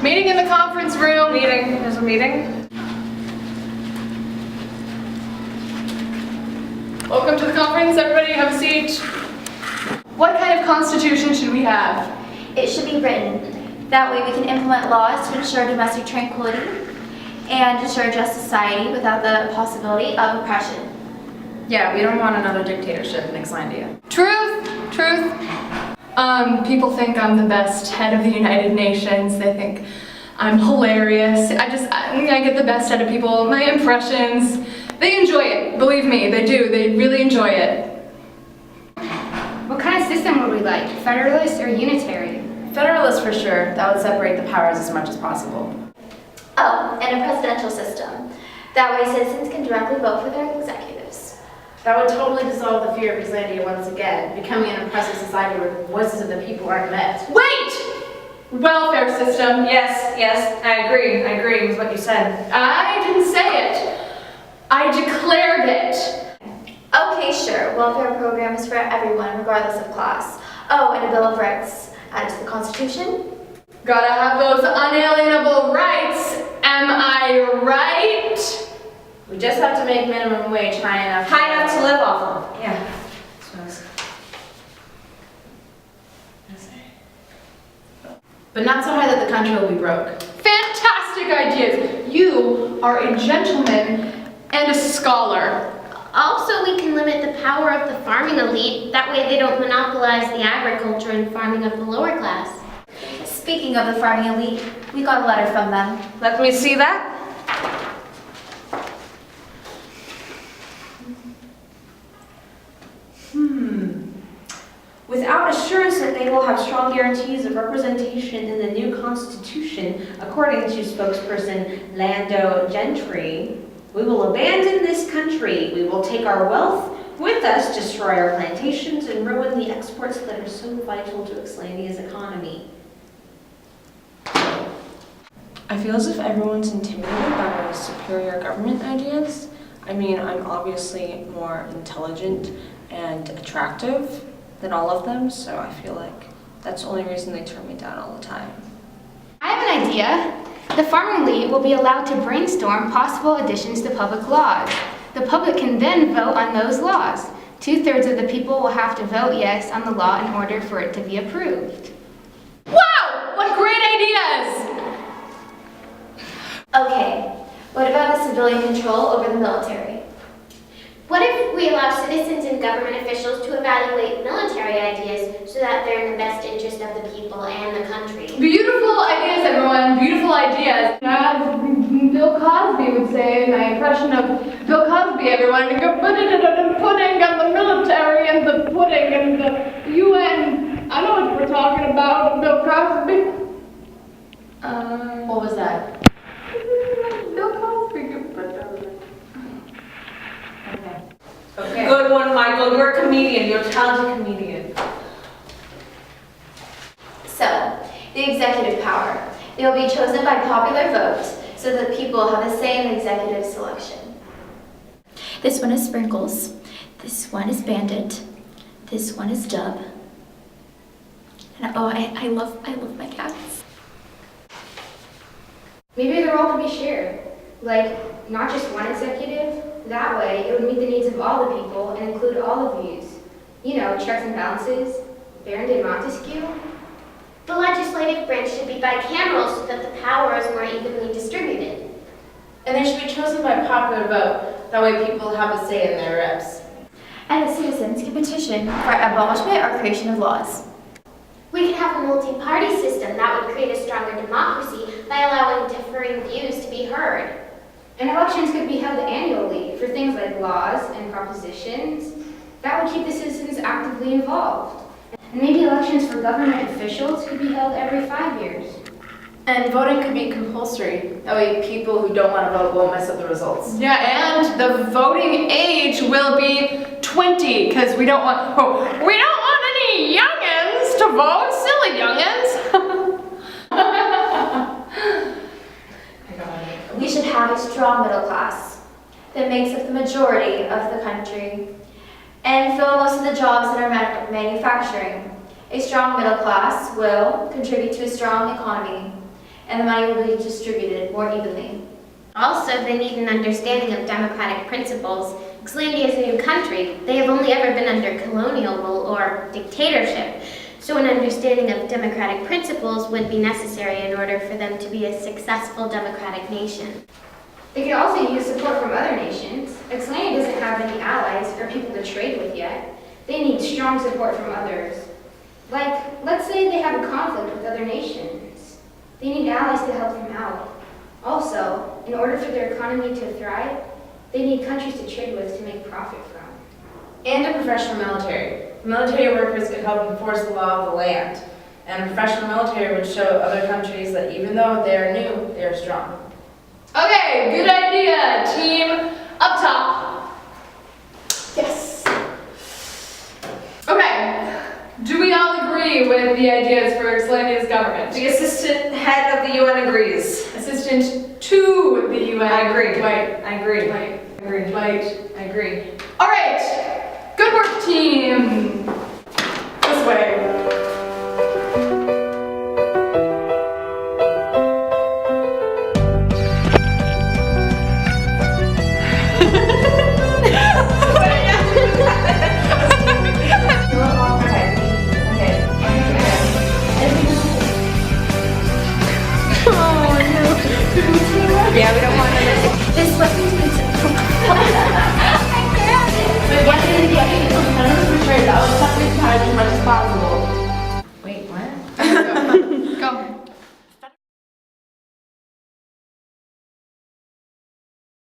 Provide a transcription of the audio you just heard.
Meeting in the conference room. Meeting. There's a meeting. Welcome to the conference. Everybody have a seat. What kind of constitution should we have? It should be written. That way we can implement laws to ensure domestic tranquility and ensure a just society without the possibility of oppression. Yeah, we don't want another dictatorship in Xlandia. Truth. People think I'm the best head of the United Nations. They think I'm hilarious. I get the best out of people. My impressions, they enjoy it. Believe me, they do. They really enjoy it. What kind of system would we like? Federalist or unitary? Federalist for sure. That would separate the powers as much as possible. Oh, and a presidential system. That way citizens can directly vote for their executives. That would totally dissolve the fear of Xlandia once again, becoming an oppressive society where the voices of the people aren't met. Wait! Welfare system. Yes, I agree with what you said. I didn't say it. I declared it. Okay, sure. Welfare program is for everyone, regardless of class. Oh, and a Bill of Rights added to the Constitution. Gotta have those unalienable rights. Am I right? We just have to make minimum wage high enough To live off of. Yeah. but not so high that the country will be broke. Fantastic ideas. You are a gentleman and a scholar. Also, we can limit the power of the farming elite. That way they don't monopolize the agriculture and farming of the lower class. Speaking of the farming elite, we got a letter from them. Let me see that. Without assurance that they will have strong guarantees of representation in the new constitution, according to spokesperson Lando Gentry, we will abandon this country. We will take our wealth with us, destroy our plantations, and ruin the exports that are so vital to Xlandia's economy. I feel as if everyone's intimidated by my superior government ideas. I mean, I'm obviously more intelligent and attractive than all of them, so I feel like that's the only reason they turn me down all the time. I have an idea. The farming elite will be allowed to brainstorm possible additions to public laws. The public can then vote on those laws. 2/3 of the people will have to vote yes on the law in order for it to be approved. Wow! What great ideas! Okay, what about the civilian control over the military? What if we allow citizens and government officials to evaluate military ideas so that they're in the best interest of the people and the country? Beautiful ideas, everyone. Beautiful ideas. As Bill Cosby would say, my impression of Bill Cosby, everyone, to go put it in the pudding and the military and the pudding and the UN. I know what we're talking about, Bill Cosby. What was that? Bill Cosby. Okay. Good one, Michael. You're a comedian. You're a talented comedian. So, the executive power. They will be chosen by popular vote so that people have a say in executive selection. This one is Sprinkles. This one is Bandit. This one is Dub. And I love my cats. Maybe the role could be shared. Like, not just one executive. That way, it would meet the needs of all the people and include all the views. You know, checks and balances. Baron de Montesquieu. The legislative branch should be bicameral so that the power is more evenly distributed. And they should be chosen by popular vote. That way people have a say in their reps. And the citizens can petition for abolishment or creation of laws. We could have a multi-party system that would create a stronger democracy by allowing differing views to be heard. And elections could be held annually for things like laws and propositions. That would keep the citizens actively involved. And maybe elections for government officials could be held every 5 years. And voting could be compulsory. That way people who don't want to vote won't mess up the results. Yeah, and the voting age will be 20, because we don't want any youngins to vote. Silly youngins. We should have a strong middle class that makes up the majority of the country and fill most of the jobs in our manufacturing. A strong middle class will contribute to a strong economy and the money will be distributed more evenly. Also, they need an understanding of democratic principles. Xlandia is a new country. They have only ever been under colonial rule or dictatorship. So an understanding of democratic principles would be necessary in order for them to be a successful democratic nation. They could also use support from other nations. Xlandia doesn't have any allies or people to trade with yet. They need strong support from others. Like, let's say they have a conflict with other nations. They need allies to help them out. Also, in order for their economy to thrive, they need countries to trade with to make profit from. And a professional military. Military workers could help enforce the law of the land. And a professional military would show other countries that even though they are new, they are strong. Okay, good idea, team up top. Yes. Okay, do we all agree with the ideas for Xlandia's government? The assistant head of the UN agrees. Assistant to the UN. I agree. Dwight. I agree. Dwight. I agree. Dwight. I agree. All right, good work, team. This way. Yeah, we don't want to. This weapon